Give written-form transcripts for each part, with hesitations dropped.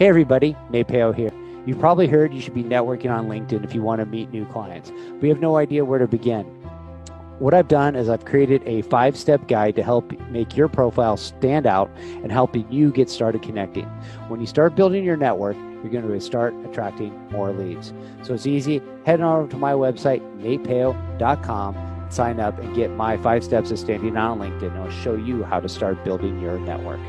Hey everybody, Nate Peo here. You've probably heard you should be networking on LinkedIn if you want to meet new clients. We have no idea where to begin. What I've done is I've created a 5-step guide to help make your profile stand out and helping you get started connecting. When you start building your network, you're going to start attracting more leads. So it's easy. Head on over to my website, natepeo.com, sign up and get my 5 steps of standing out on LinkedIn. I'll show you how to start building your network.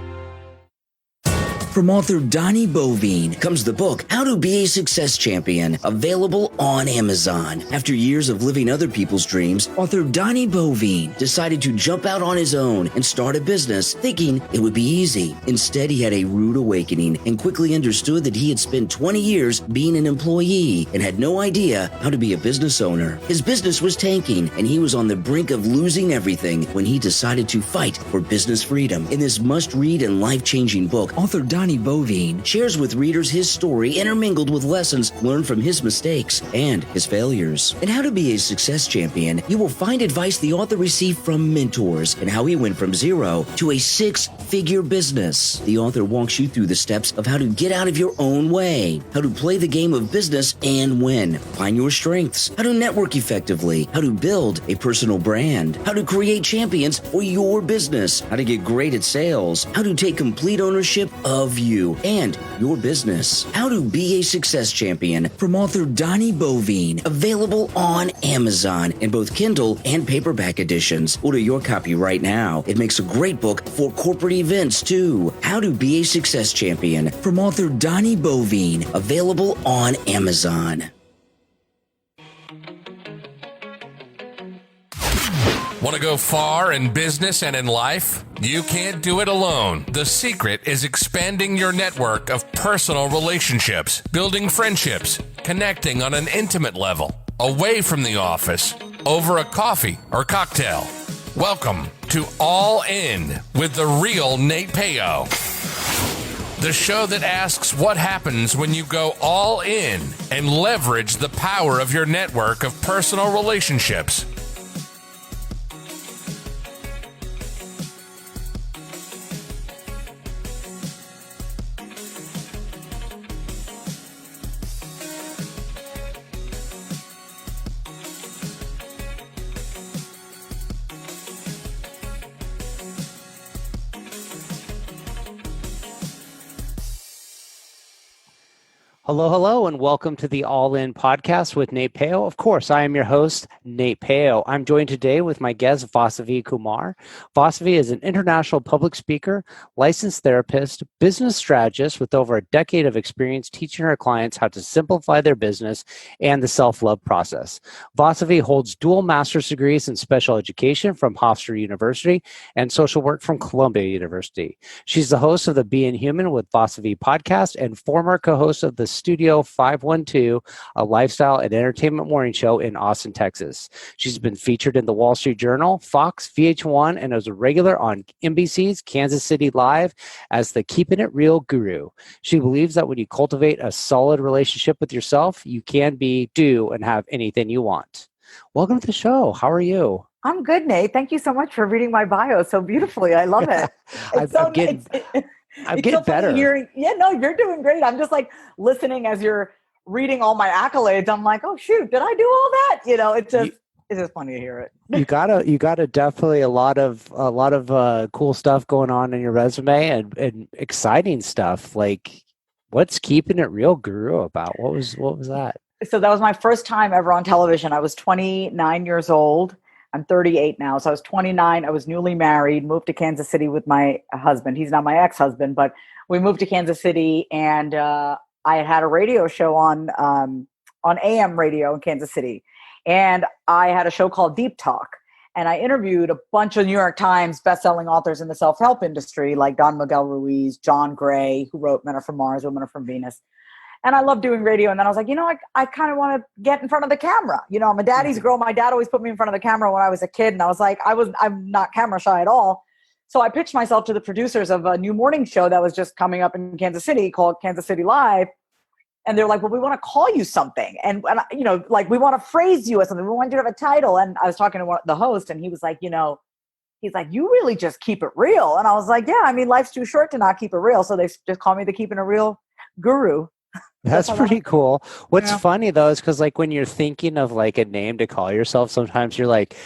From author Donnie Bovine comes the book, How to Be a Success Champion, available on Amazon. After years of living other people's dreams, author Donnie Bovine decided to jump out on his own and start a business, thinking it would be easy. Instead, he had a rude awakening and quickly understood that he had spent 20 years being an employee and had no idea how to be a business owner. His business was tanking, and he was on the brink of losing everything when he decided to fight for business freedom. In this must-read and life-changing book, author Donnie Bovine shares with readers his story intermingled with lessons learned from his mistakes and his failures. In How to Be a Success Champion, you will find advice the author received from mentors and how he went from zero to a 6-figure business. The author walks you through the steps of how to get out of your own way, how to play the game of business and win, find your strengths, how to network effectively, how to build a personal brand, how to create champions for your business, how to get great at sales, how to take complete ownership of you and your business. How to Be a Success Champion from author Donnie Bovine, available on Amazon in both Kindle and paperback editions. Order your copy right now. It makes a great book for corporate events too. How to Be a Success Champion from author Donnie Bovine, available on Amazon. Want to go far in business and in life? You can't do it alone. The secret is expanding your network of personal relationships, building friendships, connecting on an intimate level, away from the office, over a coffee or cocktail. Welcome to All In with the real Nate Peo. The show that asks what happens when you go all in and leverage the power of your network of personal relationships. Hello, and welcome to the All In podcast with Nate Peo. Of course, I am your host, Nate Peo. I'm joined today with my guest, Vasavi Kumar. Vasavi is an international public speaker, licensed therapist, business strategist with over a decade of experience teaching her clients how to simplify their business and the self-love process. Vasavi holds dual master's degrees in special education from Hofstra University and social work from Columbia University. She's the host of the Being Human with Vasavi podcast and former co-host of the Studio 512, a lifestyle and entertainment morning show in Austin, Texas. She's been featured in the Wall Street Journal, Fox, VH1, and as a regular on NBC's Kansas City Live as the Keeping It Real guru. She believes that when you cultivate a solid relationship with yourself, you can be, do, and have anything you want. Welcome to the show. How are you? I'm good, Nate. Thank you so much for reading my bio so beautifully. I love it. I'm getting better. You're doing great. I'm just like listening as you're reading all my accolades. I'm like, oh shoot, did I do all that? It's just funny to hear it. You gotta definitely a lot of cool stuff going on in your resume and exciting stuff. Like, what's Keeping It Real guru about? What was that? So that was my first time ever on television. I was 29 years old. I'm 38 now. So I was 29. I was newly married, moved to Kansas City with my husband. He's not my ex-husband, but we moved to Kansas City, and I had a radio show on AM radio in Kansas City. And I had a show called Deep Talk. And I interviewed a bunch of New York Times bestselling authors in the self-help industry, like Don Miguel Ruiz, John Gray, who wrote Men Are From Mars, Women Are From Venus. And I love doing radio. And then I was like, I kind of want to get in front of the camera. I'm a daddy's girl. My dad always put me in front of the camera when I was a kid. And I was like, I'm not camera shy at all. So I pitched myself to the producers of a new morning show that was just coming up in Kansas City called Kansas City Live. And they're like, well, we want to call you something. And we want to phrase you as something. We want you to have a title. And I was talking to the host, and he was like, he's like, you really just keep it real. And I was like, yeah, life's too short to not keep it real. So they just call me the Keeping It Real guru. That's pretty cool. What's Yeah. funny though is because like when you're thinking of like a name to call yourself, sometimes you're like,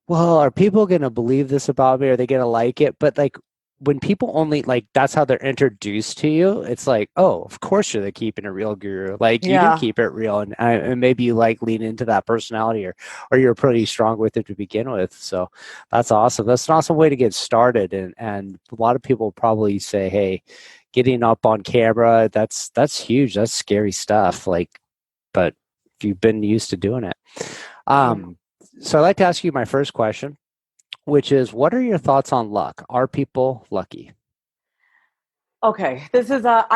well, are people going to believe this about me? Are they going to like it? But like when people only like that's how they're introduced to you, it's like, oh, of course you're the keeping it real guru. Like you do Yeah. keep it real, and maybe you like lean into that personality, or you're pretty strong with it to begin with. So that's awesome. That's an awesome way to get started, and a lot of people probably say, hey, getting up on camera, that's huge. That's scary stuff. Like, but if you've been used to doing it. Yeah. So I'd like to ask you my first question, which is, what are your thoughts on luck? Are people lucky? Okay. This is I've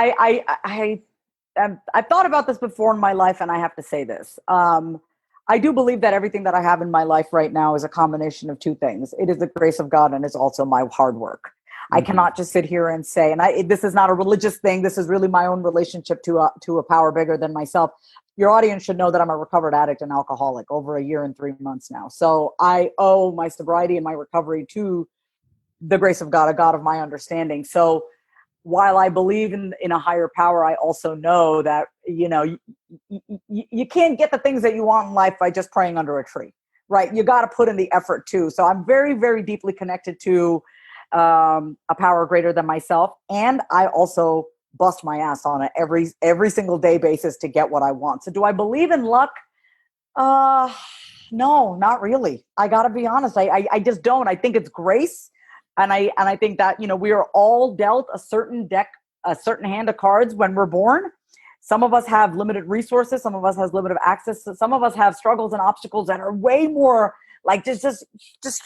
thought about this before in my life, and I have to say this. I do believe that everything that I have in my life right now is a combination of two things. It is the grace of God, and it's also my hard work. I cannot just sit here and say, and this is not a religious thing. This is really my own relationship to a power bigger than myself. Your audience should know that I'm a recovered addict and alcoholic over a year and 3 months now. So I owe my sobriety and my recovery to the grace of God, a God of my understanding. So while I believe in a higher power, I also know that, you can't get the things that you want in life by just praying under a tree, right? You got to put in the effort too. So I'm very, very deeply connected to a power greater than myself. And I also bust my ass on it every single day basis to get what I want. So do I believe in luck? No, not really. I gotta be honest. I just don't. I think it's grace. And I think that, we are all dealt a certain deck, a certain hand of cards when we're born. Some of us have limited resources. Some of us has limited access. Some of us have struggles and obstacles that are way more like just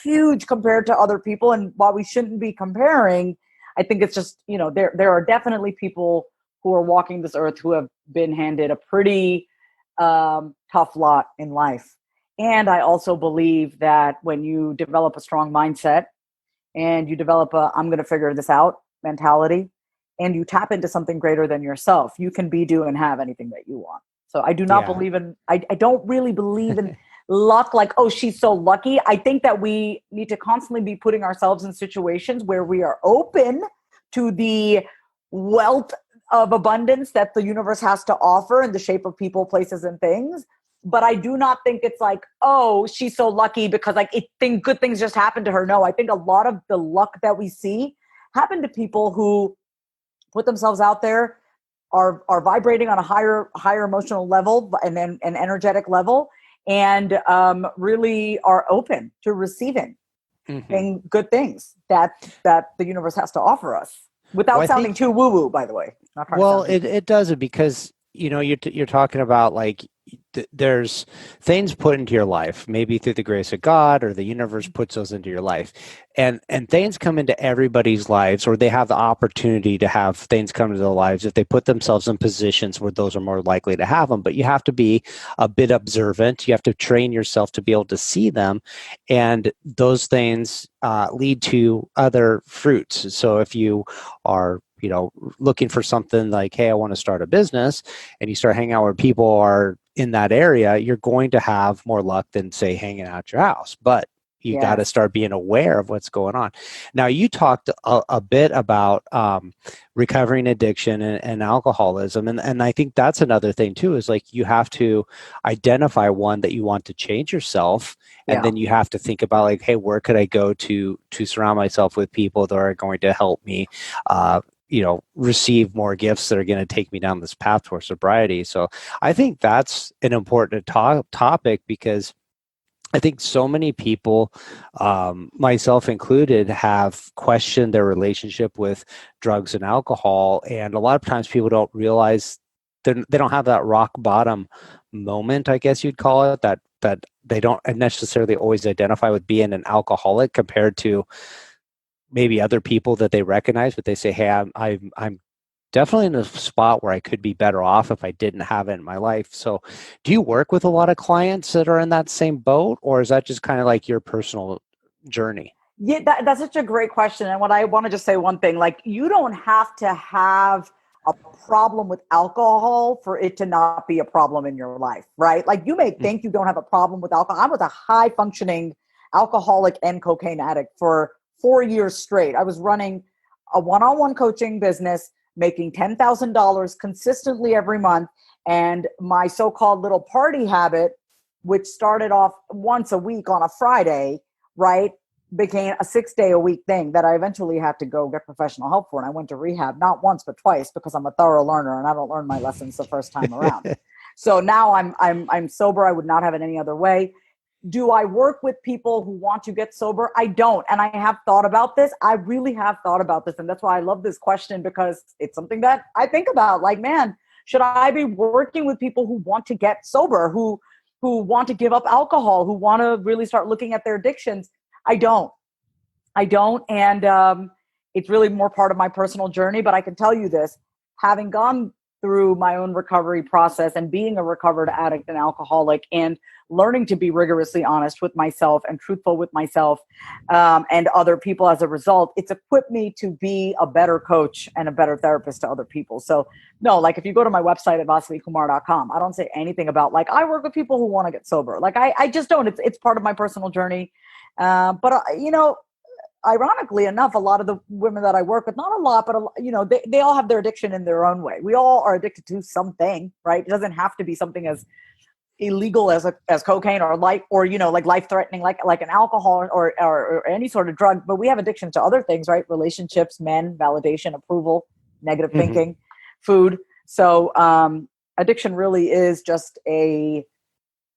huge compared to other people. And while we shouldn't be comparing, I think it's just, there are definitely people who are walking this earth who have been handed a pretty tough lot in life. And I also believe that when you develop a strong mindset and you develop a I'm going to figure this out mentality, and you tap into something greater than yourself, you can be, do, and have anything that you want. So I do not believe in, I don't really believe in luck, like, oh, she's so lucky. I think that we need to constantly be putting ourselves in situations where we are open to the wealth of abundance that the universe has to offer in the shape of people, places, and things. But I do not think it's like, oh, she's so lucky because good things just happen to her. No, I think a lot of the luck that we see happen to people who put themselves out there, are vibrating on a higher emotional level and an energetic level, and really are open to receiving good things that the universe has to offer us without sounding too woo woo. By the way, well, it doesn't, because you're talking about like there's things put into your life, maybe through the grace of God or the universe puts those into your life, and things come into everybody's lives, or they have the opportunity to have things come into their lives if they put themselves in positions where those are more likely to have them. But you have to be a bit observant. You have to train yourself to be able to see them, and those things lead to other fruits. So if you are looking for something like, hey, I want to start a business, and you start hanging out where people are in that area, you're going to have more luck than, say, hanging out your house. But you got to start being aware of what's going on. Now, you talked a bit about recovering addiction and alcoholism. And I think that's another thing, too, is like you have to identify one that you want to change yourself. And then you have to think about like, hey, where could I go to surround myself with people that are going to help me receive more gifts that are going to take me down this path towards sobriety. So I think that's an important topic, because I think so many people, myself included, have questioned their relationship with drugs and alcohol. And a lot of times people don't realize they don't have that rock bottom moment, I guess you'd call it, that they don't necessarily always identify with being an alcoholic compared to maybe other people that they recognize, but they say, hey, I'm definitely in a spot where I could be better off if I didn't have it in my life. So do you work with a lot of clients that are in that same boat, or is that just kind of like your personal journey? Yeah, that's such a great question. And what I want to just say one thing, like, you don't have to have a problem with alcohol for it to not be a problem in your life, right? Like, you may think you don't have a problem with alcohol. I was a high functioning alcoholic and cocaine addict for 4 years straight. I was running a one-on-one coaching business, making $10,000 consistently every month. And my so-called little party habit, which started off once a week on a Friday, right, became a 6-day-a-week thing that I eventually had to go get professional help for. And I went to rehab not once, but twice, because I'm a thorough learner and I don't learn my lessons the first time around. So now I'm sober. I would not have it any other way. Do I work with people who want to get sober? I don't. And I have thought about this. I really have thought about this. And that's why I love this question, because it's something that I think about. Like, man, should I be working with people who want to get sober, who want to give up alcohol, who want to really start looking at their addictions? I don't. And it's really more part of my personal journey. But I can tell you this, having gone through my own recovery process and being a recovered addict and alcoholic and learning to be rigorously honest with myself and truthful with myself and other people as a result, it's equipped me to be a better coach and a better therapist to other people. So no, like if you go to my website at vasavikumar.com, I don't say anything about like, I work with people who want to get sober. Like I just don't. It's part of my personal journey. But ironically enough, a lot of the women that I work with, not a lot, but they all have their addiction in their own way. We all are addicted to something, right? It doesn't have to be something as illegal as cocaine or like life threatening, like an alcohol or any sort of drug. But we have addiction to other things, right? Relationships, men, validation, approval, negative thinking, food. So addiction really is just a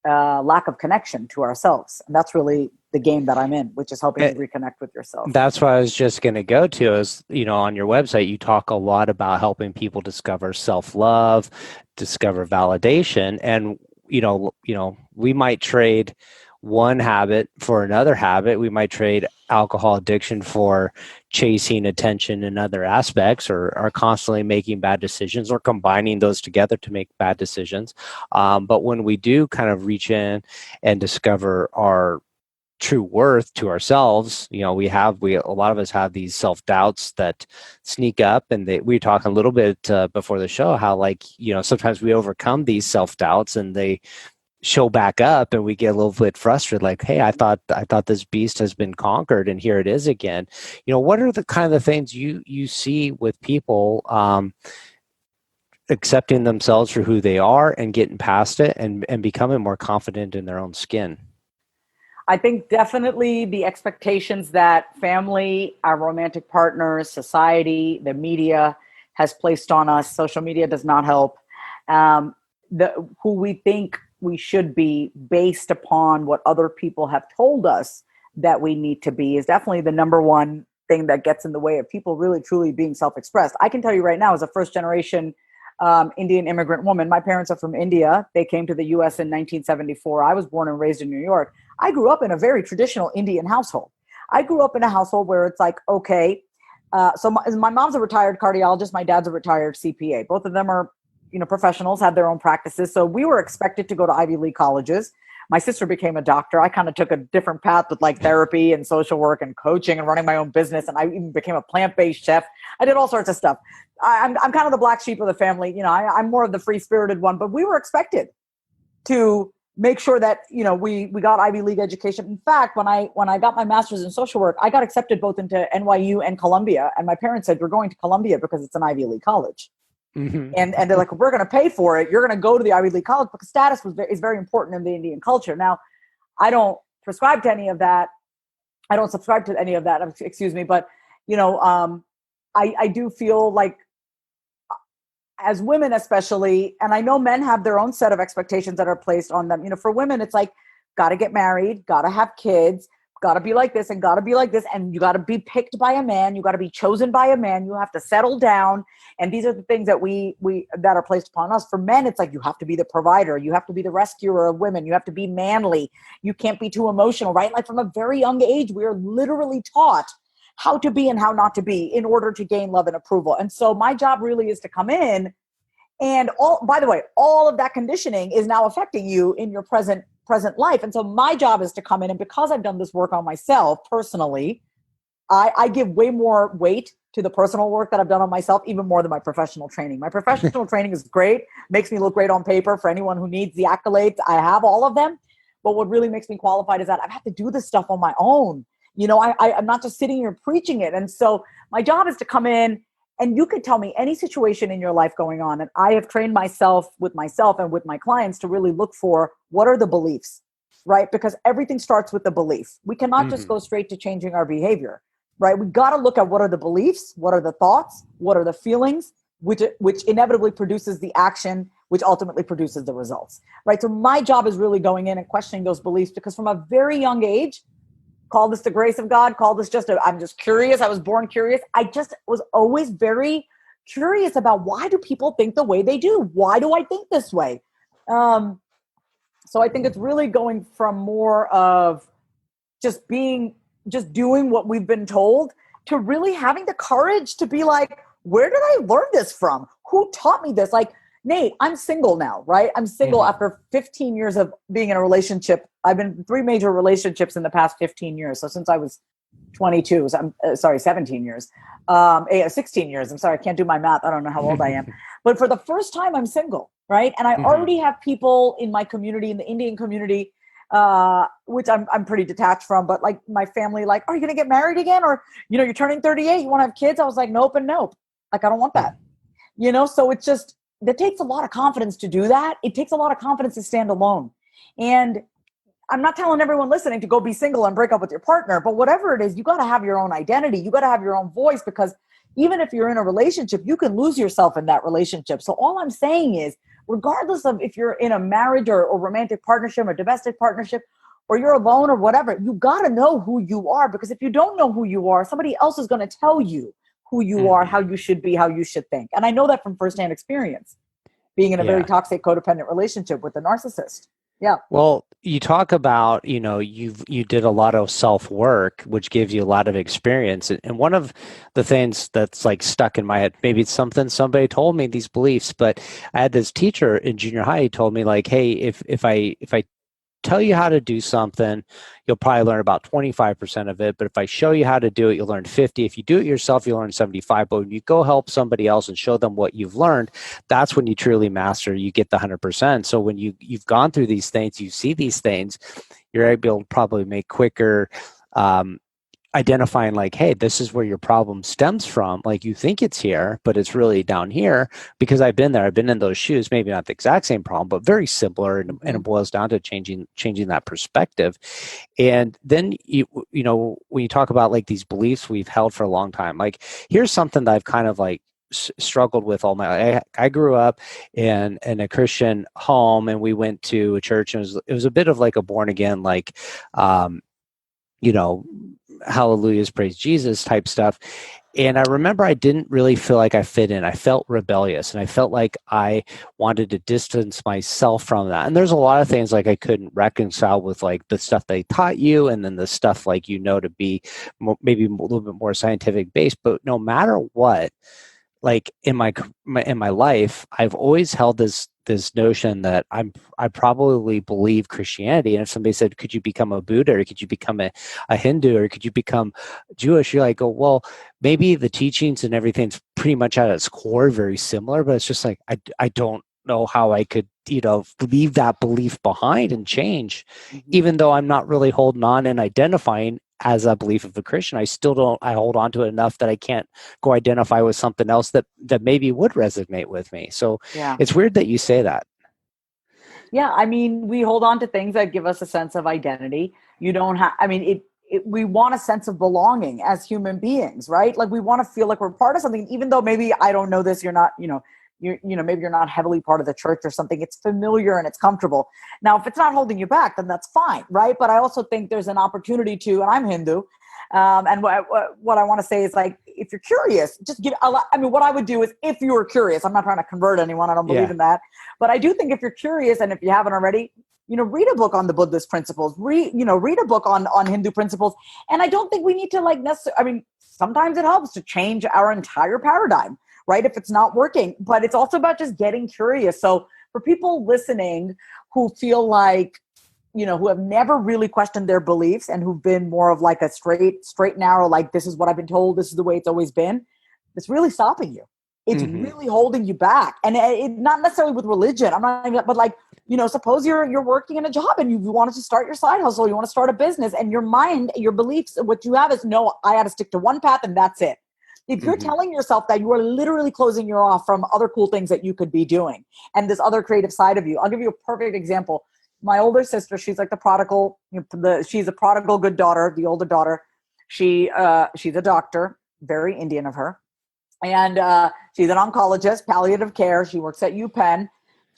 lack of connection to ourselves. And that's really the game that I'm in, which is helping you reconnect with yourself. That's what I was just going to go to is, on your website, you talk a lot about helping people discover self-love, discover validation. And, we might trade one habit for another habit. We might trade alcohol addiction for chasing attention in other aspects, or are constantly making bad decisions or combining those together to make bad decisions. But when we do kind of reach in and discover our true worth to ourselves, a lot of us have these self-doubts that sneak up, and we talked a little bit before the show how sometimes we overcome these self-doubts and they show back up and we get a little bit frustrated, like, hey, I thought this beast has been conquered and here it is again. What are the kind of the things you see with people accepting themselves for who they are and getting past it and becoming more confident in their own skin? I think definitely the expectations that family, our romantic partners, society, the media has placed on us. Social media does not help. Who we think we should be based upon what other people have told us that we need to be is definitely the number one thing that gets in the way of people really truly being self-expressed. I can tell you right now, as a first generation Indian immigrant woman, my parents are from India. They came to the US in 1974. I was born and raised in New York. I grew up in a very traditional Indian household. I grew up in a household where it's like, okay, so my mom's a retired cardiologist. My dad's a retired CPA. Both of them are, professionals, have their own practices. So we were expected to go to Ivy League colleges. My sister became a doctor. I kind of took a different path with like therapy and social work and coaching and running my own business. And I even became a plant-based chef. I did all sorts of stuff. I'm kind of the black sheep of the family. I'm more of the free-spirited one, but we were expected to make sure that, we got Ivy League education. In fact, when I got my master's in social work, I got accepted both into NYU and Columbia. And my parents said, we're going to Columbia because it's an Ivy League college. Mm-hmm. And they're like, we're going to pay for it. You're going to go to the Ivy League college because status is very important in the Indian culture. Now, I don't prescribe to any of that. I don't subscribe to any of that. Excuse me. But, I do feel like as women, especially, and I know men have their own set of expectations that are placed on them. For women, it's like, got to get married, got to have kids, got to be like this and got to be like this. And you got to be picked by a man. You got to be chosen by a man. You have to settle down. And these are the things that that are placed upon us. For men, it's like, you have to be the provider. You have to be the rescuer of women. You have to be manly. You can't be too emotional, right? Like from a very young age, we are literally taught how to be and how not to be in order to gain love and approval. And so my job really is to come in and by the way, all of that conditioning is now affecting you in your present life. And so my job is to come in, and because I've done this work on myself personally, I give way more weight to the personal work that I've done on myself, even more than my professional training. My professional training is great, makes me look great on paper. For anyone who needs the accolades, I have all of them. But what really makes me qualified is that I've had to do this stuff on my own. I'm not just sitting here preaching it. And so my job is to come in And you could tell me any situation in your life going on. And I have trained myself and with my clients to really look for what are the beliefs, right? Because everything starts with the belief. We cannot just go straight to changing our behavior, right? We got to look at what are the beliefs, what are the thoughts, what are the feelings, which inevitably produces the action, which ultimately produces the results, right? So my job is really going in and questioning those beliefs, because from a very young age, call this the grace of God, call this I'm just curious. I was born curious. I just was always very curious about, why do people think the way they do? Why do I think this way? So I think it's really going from more of just doing what we've been told, to really having the courage to be like, where did I learn this from? Who taught me this? Like, Nate, I'm single now, right? I'm single after 15 years of being in a relationship. I've been in 3 major relationships in the past 15 years. So since I was 22, so I'm 17 years, 16 years. I'm sorry, I can't do my math. I don't know how old I am. But for the first time, I'm single, right? And I already have people in my community, in the Indian community, which I'm pretty detached from, but like my family, like, are you going to get married again? Or, you're turning 38, you want to have kids? I was like, nope and nope. Like, I don't want that. So it's just, it takes a lot of confidence to do that. It takes a lot of confidence to stand alone. And I'm not telling everyone listening to go be single and break up with your partner, but whatever it is, you got to have your own identity. You got to have your own voice, because even if you're in a relationship, you can lose yourself in that relationship. So all I'm saying is, regardless of if you're in a marriage or romantic partnership or domestic partnership, or you're alone or whatever, you got to know who you are, because if you don't know who you are, somebody else is going to tell you who you are, how you should be, how you should think. And I know that from firsthand experience, being in a very toxic, codependent relationship with a narcissist. Yeah. Well, you talk about, you did a lot of self-work, which gives you a lot of experience. And one of the things that's like stuck in my head, maybe it's something somebody told me, these beliefs, but I had this teacher in junior high, he told me like, hey, if I tell you how to do something, you'll probably learn about 25% of it. But if I show you how to do it, you'll learn 50. If you do it yourself, you'll learn 75. But when you go help somebody else and show them what you've learned, that's when you truly master, you get the 100%. So when you've gone through these things, you see these things, you're able to probably make quicker, identifying like, hey, this is where your problem stems from. Like, you think it's here, but it's really down here, because I've been there. I've been in those shoes, maybe not the exact same problem, but very similar. And it boils down to changing that perspective. And then, when you talk about like these beliefs we've held for a long time, like, here's something that I've kind of like struggled with all my life. I grew up in a Christian home, and we went to a church, and it was a bit of like a born again, like, hallelujahs, praise Jesus type stuff. And I remember I didn't really feel like I fit in. I felt rebellious, and I felt like I wanted to distance myself from that. And there's a lot of things like I couldn't reconcile with, like the stuff they taught you, and then the stuff like, to be maybe a little bit more scientific based. But no matter what, like in my life, I've always held this notion that I probably believe Christianity. And if somebody said, could you become a Buddha, or could you become a Hindu, or could you become Jewish? You're like, oh, well, maybe the teachings and everything's pretty much at its core very similar, but it's just like, I don't know how I could, leave that belief behind and change, even though I'm not really holding on and identifying as a belief of a Christian. I hold on to it enough that I can't go identify with something else that maybe would resonate with me. So It's weird that you say that. Yeah. I mean, we hold on to things that give us a sense of identity. You don't have, we want a sense of belonging as human beings, right? Like, we want to feel like we're part of something, even though maybe I don't know this, you're not, maybe you're not heavily part of the church or something. It's familiar and it's comfortable. Now, if it's not holding you back, then that's fine, right? But I also think there's an opportunity to, and I'm Hindu, and what I want to say is, like, if you're curious, just what I would do is, if you were curious, I'm not trying to convert anyone, I don't believe in that, but I do think if you're curious, and if you haven't already, read a book on the Buddhist principles, read a book on Hindu principles. And I don't think we need to necessarily, sometimes it helps to change our entire paradigm, right? If it's not working, but it's also about just getting curious. So for people listening who feel like, who have never really questioned their beliefs, and who've been more of like a straight narrow, like, this is what I've been told, this is the way it's always been, it's really stopping you. It's really holding you back. And it not necessarily with religion. I'm not even, but like, suppose you're working in a job and you wanted to start your side hustle, you want to start a business, and your mind, your beliefs, what you have is, no, I got to stick to one path and that's it. If you're telling yourself that, you are literally closing you off from other cool things that you could be doing and this other creative side of you. I'll give you a perfect example. My older sister, she's like the prodigal, she's a prodigal good daughter, the older daughter. She's a doctor, very Indian of her. And she's an oncologist, palliative care. She works at UPenn.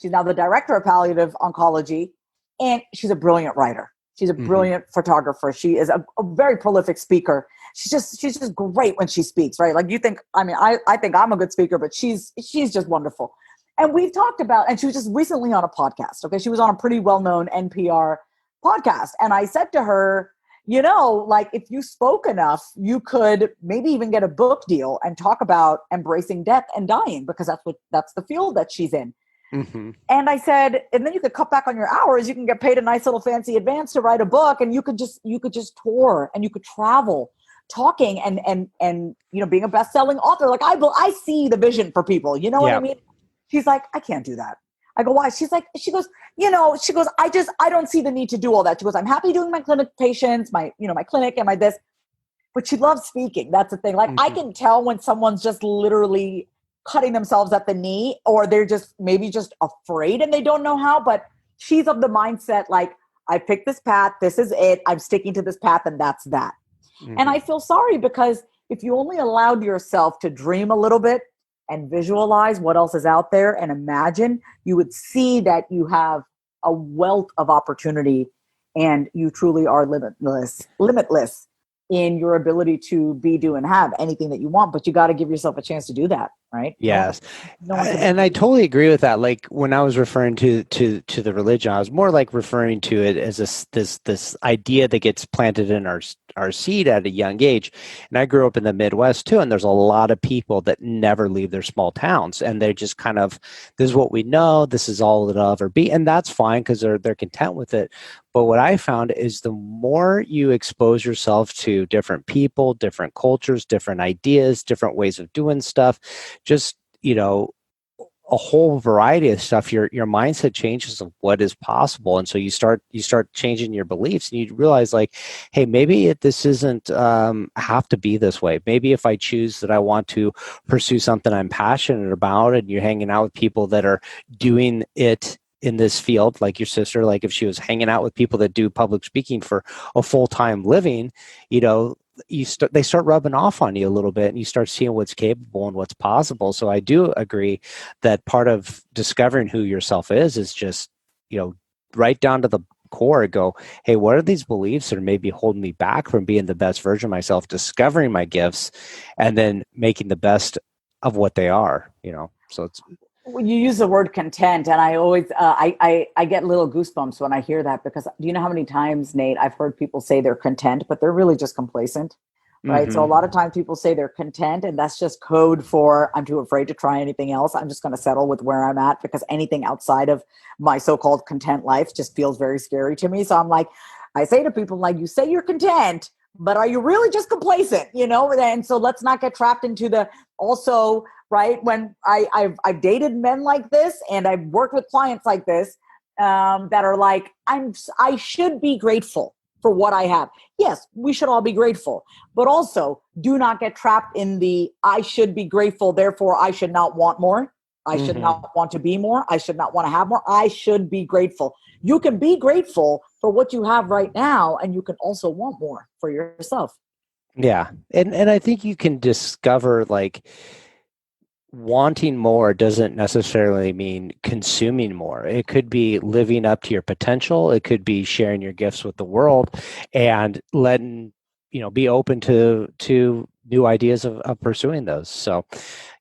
She's now the director of palliative oncology. And she's a brilliant writer. She's a brilliant photographer. She is a very prolific speaker. She's just great when she speaks, right? Like you think, I think I'm a good speaker, but she's just wonderful. And we've talked about, and she was just recently on a podcast. Okay. She was on a pretty well-known NPR podcast. And I said to her, like if you spoke enough, you could maybe even get a book deal and talk about embracing death and dying, because that's the field that she's in. And I said, and then you could cut back on your hours. You can get paid a nice little fancy advance to write a book, and you could just tour and you could travel, talking and being a best-selling author. Like I see the vision for people. You know what I mean? She's like, I can't do that. I go, why? She goes, I don't see the need to do all that. She goes, I'm happy doing my clinic patients, my clinic and my this, but she loves speaking. That's the thing. Like I can tell when someone's just literally cutting themselves at the knee, or they're just maybe just afraid and they don't know how, but she's of the mindset, like, I picked this path. This is it. I'm sticking to this path, and that's that. And I feel sorry, because if you only allowed yourself to dream a little bit and visualize what else is out there and imagine, you would see that you have a wealth of opportunity and you truly are limitless in your ability to be, do, and have anything that you want. But you got to give yourself a chance to do that, right? Yes. And I totally agree with that. Like when I was referring to the religion, I was more like referring to it as this idea that gets planted in our seed at a young age. And I grew up in the Midwest too, and there's a lot of people that never leave their small towns, and they just kind of, this is what we know, this is all it'll ever be, and that's fine because they're content with it. But what I found is the more you expose yourself to different people, different cultures, different ideas, different ways of doing stuff, just a whole variety of stuff, your mindset changes of what is possible. And so you start changing your beliefs, and you realize, like, hey, maybe this isn't have to be this way. Maybe if I choose that I want to pursue something I'm passionate about, and you're hanging out with people that are doing it in this field, like your sister, like if she was hanging out with people that do public speaking for a full-time living, they start rubbing off on you a little bit, and you start seeing what's capable and what's possible. So I do agree that part of discovering who yourself is just, right down to the core, go, hey, what are these beliefs that are maybe holding me back from being the best version of myself, discovering my gifts, and then making the best of what they are, so it's. When you use the word content, and I always, I get little goosebumps when I hear that, because do you know how many times, Nate, I've heard people say they're content, but they're really just complacent, right? So a lot of times people say they're content, and that's just code for, I'm too afraid to try anything else. I'm just going to settle with where I'm at, because anything outside of my so-called content life just feels very scary to me. So I'm like, I say to people, like, you say you're content, but are you really just complacent? And so let's not get trapped into the also, right? When I've dated men like this, and I've worked with clients like this, that are like, I should be grateful for what I have. Yes, we should all be grateful, but also do not get trapped in the, I should be grateful, therefore I should not want more. I should not want to be more. I should not want to have more. I should be grateful. You can be grateful for what you have right now, and you can also want more for yourself. Yeah. And I think you can discover, like, wanting more doesn't necessarily mean consuming more. It could be living up to your potential. It could be sharing your gifts with the world, and letting, be open to new ideas of pursuing those. So,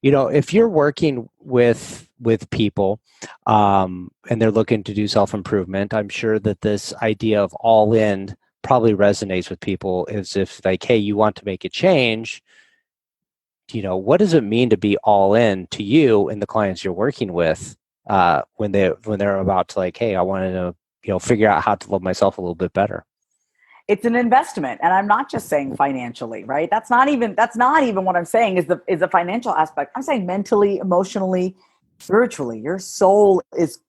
if you're working with people, and they're looking to do self-improvement, I'm sure that this idea of all in probably resonates with people, as if, like, hey, you want to make a change, what does it mean to be all in to you and the clients you're working with, when they're about to, like, hey, I wanted to, figure out how to love myself a little bit better? It's an investment. And I'm not just saying financially, right? That's not even what I'm saying is the financial aspect. I'm saying mentally, emotionally, spiritually. Your soul is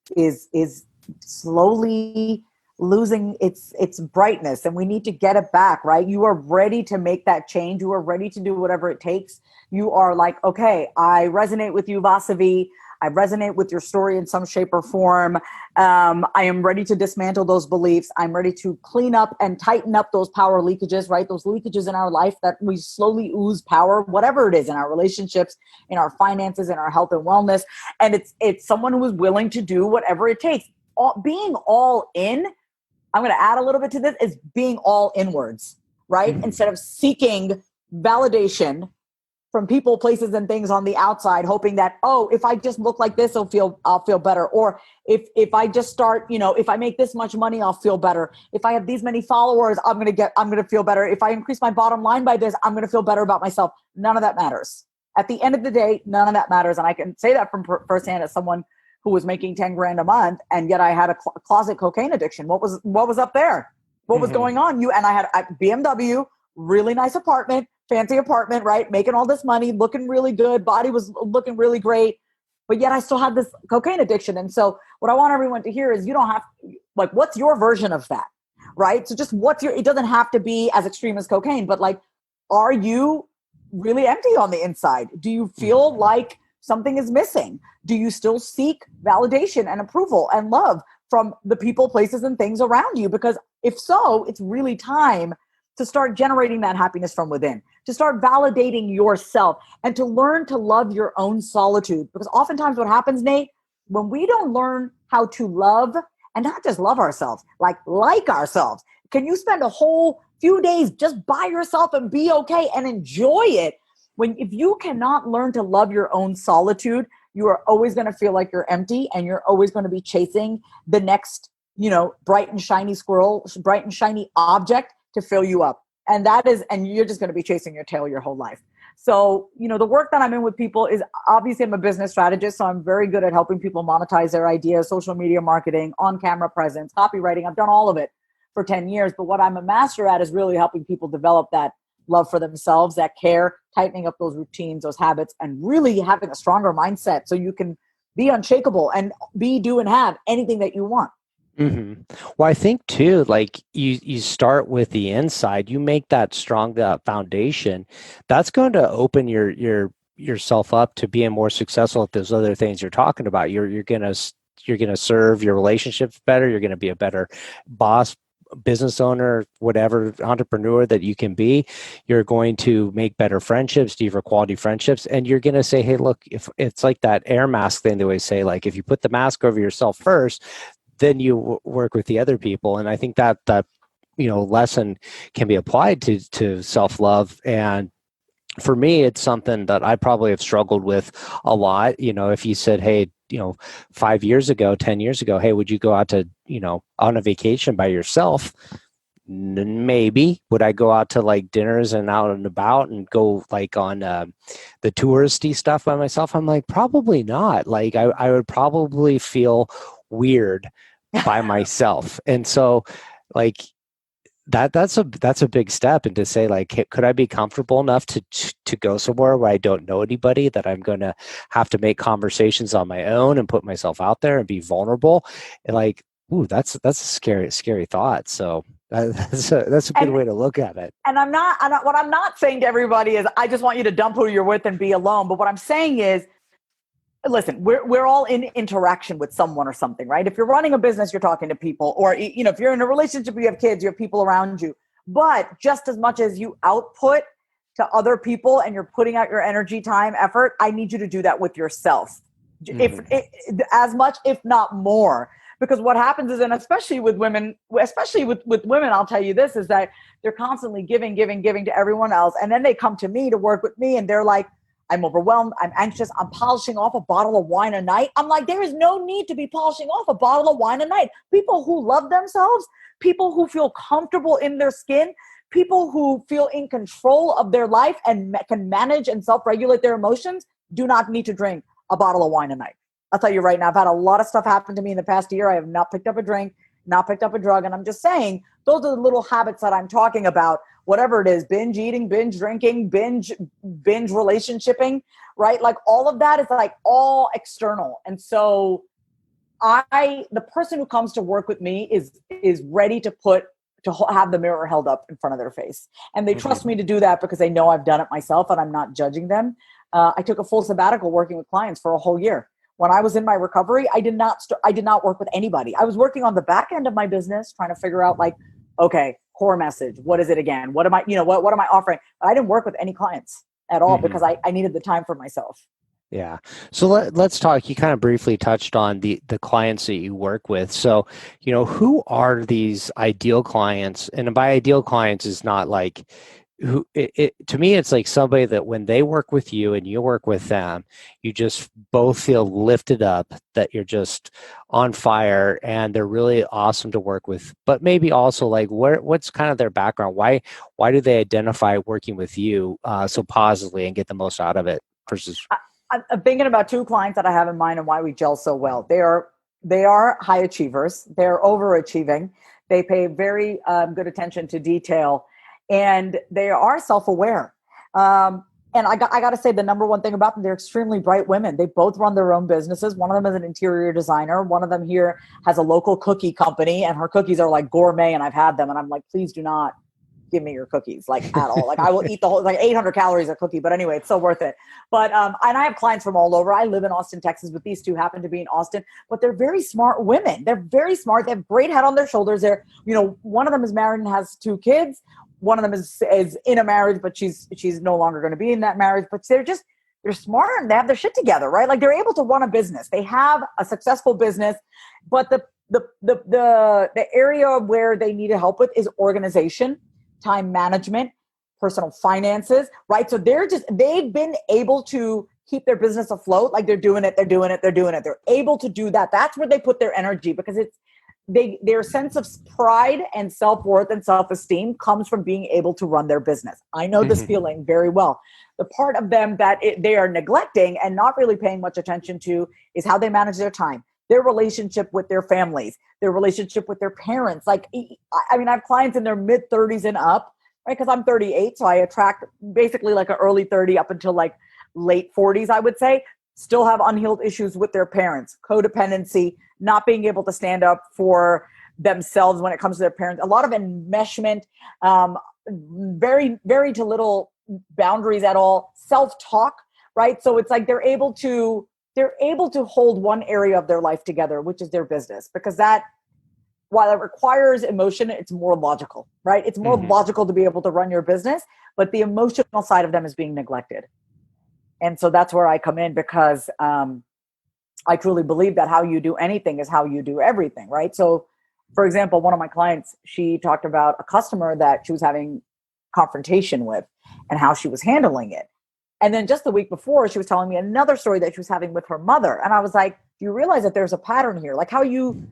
slowly losing its brightness, and we need to get it back, right? You are ready to make that change. You are ready to do whatever it takes. You are like, okay, I resonate with you, Vasavi. I resonate with your story in some shape or form. I am ready to dismantle those beliefs. I'm ready to clean up and tighten up those power leakages, right? Those leakages in our life that we slowly ooze power, whatever it is, in our relationships, in our finances, in our health and wellness. And it's someone who is willing to do whatever it takes. Being all in, I'm going to add a little bit to this, is being all inwards, right? Mm-hmm. Instead of seeking validation from people, places, and things on the outside, hoping that, oh, if I just look like this, I'll feel better. Or if I just start, if I make this much money, I'll feel better. If I have these many followers, I'm going to feel better. If I increase my bottom line by this, I'm going to feel better about myself. None of that matters. At the end of the day, none of that matters. And I can say that from firsthand as someone who was making 10 grand a month, and yet I had a closet cocaine addiction. What was up there? What was going on? And I had a BMW, really nice apartment, fancy apartment, right? Making all this money, looking really good. Body was looking really great. But yet I still had this cocaine addiction. And so what I want everyone to hear is, you don't have, like, what's your version of that? Right? So just it doesn't have to be as extreme as cocaine, but like, are you really empty on the inside? Do you feel like something is missing? Do you still seek validation and approval and love from the people, places, and things around you? Because if so, it's really time to start generating that happiness from within, to start validating yourself, and to learn to love your own solitude. Because oftentimes what happens, Nate, when we don't learn how to love, and not just love ourselves, like ourselves, can you spend a whole few days just by yourself and be okay and enjoy it? If you cannot learn to love your own solitude, you are always going to feel like you're empty, and you're always going to be chasing the next, bright and shiny object to fill you up. And you're just going to be chasing your tail your whole life. So, the work that I'm in with people is, obviously I'm a business strategist, so I'm very good at helping people monetize their ideas, social media marketing, on-camera presence, copywriting. I've done all of it for 10 years. But what I'm a master at is really helping people develop that love for themselves, that care, tightening up those routines, those habits, and really having a stronger mindset so you can be unshakable and do, and have anything that you want. Mm-hmm. Well, I think too, like you start with the inside, you make that strong foundation. That's going to open yourself up to being more successful at those other things you're talking about. You're gonna serve your relationships better. You're gonna be a better boss, business owner, whatever entrepreneur that you can be. You're going to make better friendships, deeper quality friendships, and you're going to say, hey, look, if it's like that air mask thing they always say, like if you put the mask over yourself first, then you work with the other people. And I think that lesson can be applied to self-love. And for me, it's something that I probably have struggled with a lot. If you said, hey, 5 years ago, 10 years ago, hey, would you go out to, on a vacation by yourself? Maybe. Would I go out to like dinners and out and about and go like on the touristy stuff by myself? I'm like, probably not. Like I would probably feel weird by myself. And so like that's a big step. And to say like, hey, could I be comfortable enough to go somewhere where I don't know anybody, that I'm going to have to make conversations on my own and put myself out there and be vulnerable? And like, ooh, that's a scary thought. So that's a good way to look at it. And what I'm not saying to everybody is, I just want you to dump who you're with and be alone. But what I'm saying is, listen, we're all in interaction with someone or something, right? If you're running a business, you're talking to people, or, if you're in a relationship, you have kids, you have people around you. But just as much as you output to other people and you're putting out your energy, time, effort, I need you to do that with yourself. As much, if not more. Because what happens is, and especially with women, I'll tell you this, is that they're constantly giving to everyone else. And then they come to me to work with me, and they're like, I'm overwhelmed, I'm anxious, I'm polishing off a bottle of wine a night. I'm like, there is no need to be polishing off a bottle of wine a night. People who love themselves, people who feel comfortable in their skin, people who feel in control of their life and can manage and self-regulate their emotions, do not need to drink a bottle of wine a night. I'll tell you right now, I've had a lot of stuff happen to me in the past year. I have not picked up a drink, not picked up a drug. And I'm just saying, those are the little habits that I'm talking about. Whatever it is, binge eating, binge drinking, binge relationshiping, right? Like all of that is like all external. And so the person who comes to work with me is ready to have the mirror held up in front of their face. And they trust me to do that because they know I've done it myself and I'm not judging them. I took a full sabbatical working with clients for a whole year. When I was in my recovery, I did not work with anybody. I was working on the back end of my business, trying to figure out like, okay, core message. What is it again? What am I, what am I offering? But I didn't work with any clients at all because I needed the time for myself. Yeah. So let's talk. You kind of briefly touched on the clients that you work with. So, who are these ideal clients? And by ideal clients is not like to me, it's like somebody that when they work with you and you work with them, you just both feel lifted up, that you're just on fire and they're really awesome to work with. But maybe also like what's kind of their background? Why do they identify working with you so positively and get the most out of it versus... I'm thinking about two clients that I have in mind and why we gel so well. They are high achievers. They're overachieving. They pay very good attention to detail, and they are self-aware. And I got to say, the number one thing about them, they're extremely bright women. They both run their own businesses. One of them is an interior designer. One of them here has a local cookie company, and her cookies are like gourmet, and I've had them, and I'm like, please do not give me your cookies, like at all. Like I will eat the whole, like 800 calories a cookie, but anyway, it's so worth it. But, and I have clients from all over. I live in Austin, Texas, but these two happen to be in Austin, but they're very smart women. They're very smart. They have great head on their shoulders. They're, one of them is married and has 2 kids. One of them is in a marriage, but she's no longer going to be in that marriage, but they're smart and they have their shit together, right? Like they're able to run a business. They have a successful business, but the area where they need help with is organization, time management, personal finances, right? So they've been able to keep their business afloat. Like they're doing it. They're able to do that. That's where they put their energy because their sense of pride and self-worth and self-esteem comes from being able to run their business. I know this feeling very well. The part of them that they are neglecting and not really paying much attention to is how they manage their time, their relationship with their families, their relationship with their parents. Like, I mean, I have clients in their mid 30s and up, right? Because I'm 38. So I attract basically like an early 30 up until like late 40s, I would say, still have unhealed issues with their parents, codependency, not being able to stand up for themselves when it comes to their parents, a lot of enmeshment, very, very to little boundaries at all, self-talk, right? So it's like they're able to hold one area of their life together, which is their business, because that, while it requires emotion, it's more logical, right? It's more logical to be able to run your business, but the emotional side of them is being neglected. And so that's where I come in because I truly believe that how you do anything is how you do everything, right? So, for example, one of my clients, she talked about a customer that she was having confrontation with and how she was handling it. And then just the week before, she was telling me another story that she was having with her mother. And I was like, do you realize that there's a pattern here? Like how you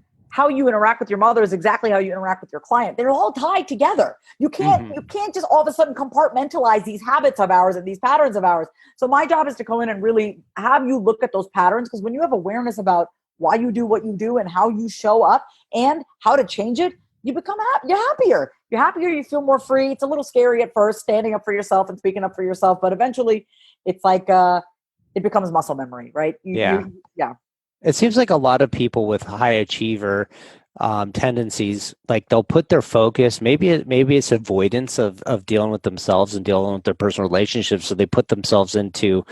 interact with your mother is exactly how you interact with your client. They're all tied together. You can't just all of a sudden compartmentalize these habits of ours and these patterns of ours. So my job is to go in and really have you look at those patterns, because when you have awareness about why you do what you do and how you show up and how to change it, you become you're happier. You're happier. You feel more free. It's a little scary at first, standing up for yourself and speaking up for yourself, but eventually it's like it becomes muscle memory, right? Yeah. Yeah. It seems like a lot of people with high achiever tendencies, like they'll put their focus, maybe it's avoidance of dealing with themselves and dealing with their personal relationships. So they put themselves into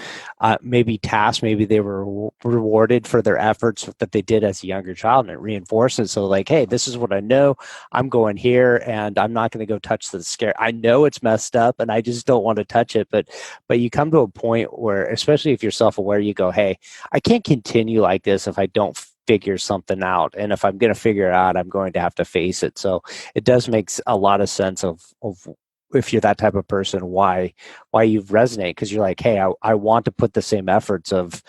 maybe tasks, maybe they were rewarded for their efforts that they did as a younger child, and it reinforces. So like, hey, this is what I know. I'm going here and I'm not going to go touch the scare. I know it's messed up and I just don't want to touch it. But you come to a point where, especially if you're self-aware, you go, hey, I can't continue like this if I don't figure something out. And if I'm going to figure it out, I'm going to have to face it. So it does make a lot of sense of if you're that type of person, why you resonate. Because you're like, hey, I want to put the same efforts of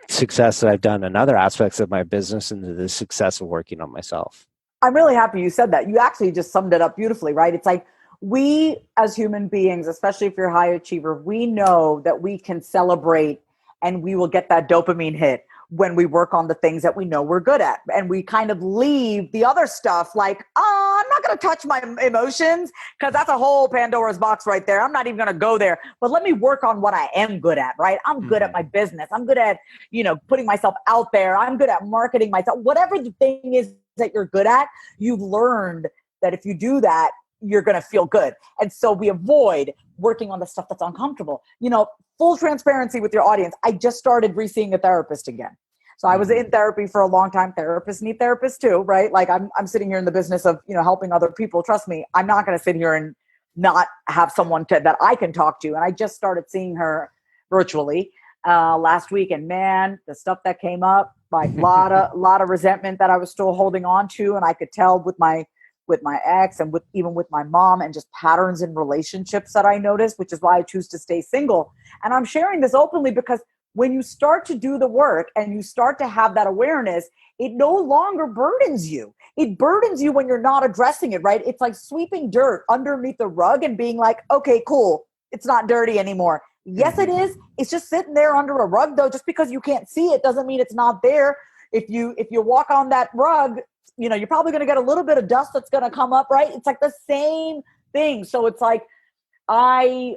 success that I've done in other aspects of my business into the success of working on myself. I'm really happy you said that. You actually just summed it up beautifully, right? It's like we as human beings, especially if you're a high achiever, we know that we can celebrate and we will get that dopamine hit when we work on the things that we know we're good at. And we kind of leave the other stuff like, I'm not going to touch my emotions because that's a whole Pandora's box right there. I'm not even going to go there. But let me work on what I am good at, right? I'm good at my business. I'm good at, putting myself out there. I'm good at marketing myself. Whatever the thing is that you're good at, you've learned that if you do that, you're going to feel good. And so we avoid working on the stuff that's uncomfortable. Full transparency with your audience. I just started re-seeing a therapist again. So I was in therapy for a long time. Therapists need therapists too, right? Like I'm sitting here in the business of, helping other people. Trust me, I'm not going to sit here and not have someone that I can talk to. And I just started seeing her virtually last week. And man, the stuff that came up, like lot of resentment that I was still holding on to. And I could tell with my ex and even with my mom, and just patterns in relationships that I noticed, which is why I choose to stay single. And I'm sharing this openly because when you start to do the work and you start to have that awareness, it no longer burdens you. It burdens you when you're not addressing it, right? It's like sweeping dirt underneath the rug and being like, okay, cool. It's not dirty anymore. Yes, it is. It's just sitting there under a rug though. Just because you can't see it doesn't mean it's not there. If you walk on that rug, you're probably going to get a little bit of dust that's going to come up, right? It's like the same thing. So it's like, I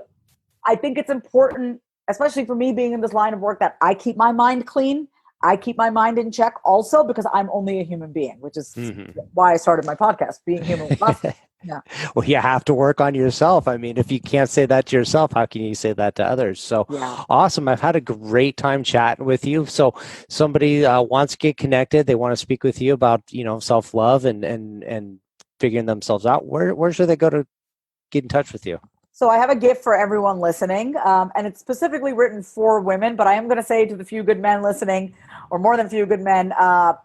think it's important, especially for me being in this line of work, that I keep my mind clean. I keep my mind in check also because I'm only a human being, which is why I started my podcast, being human with us. Yeah. Well, you have to work on yourself. I mean, if you can't say that to yourself, how can you say that to others? So Awesome. I've had a great time chatting with you. So somebody wants to get connected. They want to speak with you about, self-love and figuring themselves out. Where should they go to get in touch with you? So I have a gift for everyone listening, and it's specifically written for women, but I am going to say to the few good men listening, or more than few good men,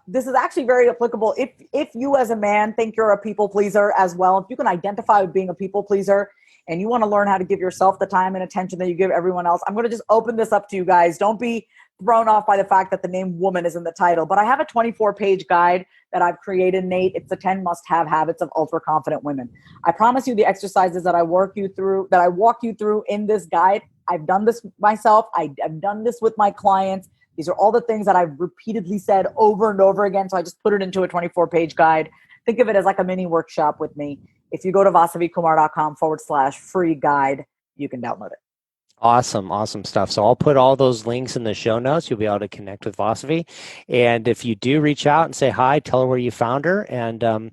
this is actually very applicable. If you as a man think you're a people pleaser as well, if you can identify with being a people pleaser and you want to learn how to give yourself the time and attention that you give everyone else, I'm going to just open this up to you guys. Don't be thrown off by the fact that the name woman is in the title, but I have a 24-page guide that I've created, Nate. It's the 10 must-have habits of ultra-confident women. I promise you the exercises that I walk you through in this guide. I've done this myself. I've done this with my clients. These are all the things that I've repeatedly said over and over again. So I just put it into a 24-page guide. Think of it as like a mini workshop with me. If you go to vasavikumar.com/free guide, you can download it. Awesome stuff. So I'll put all those links in the show notes. You'll be able to connect with Vasavi. And if you do reach out and say hi, tell her where you found her. And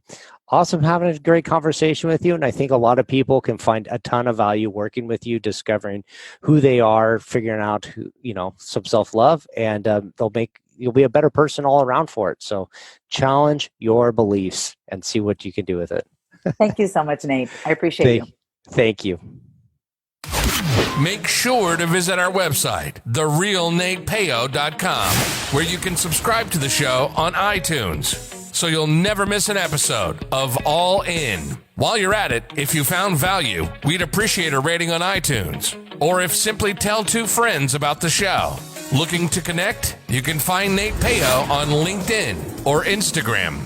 awesome having a great conversation with you. And I think a lot of people can find a ton of value working with you, discovering who they are, figuring out some self-love, and you'll be a better person all around for it. So challenge your beliefs and see what you can do with it. Thank you so much, Nate. I appreciate you. Thank you. Make sure to visit our website, therealnatepeo.com, where you can subscribe to the show on iTunes, so you'll never miss an episode of All In. While you're at it, if you found value, we'd appreciate a rating on iTunes, or if simply tell 2 friends about the show. Looking to connect? You can find Nate Peo on LinkedIn or Instagram.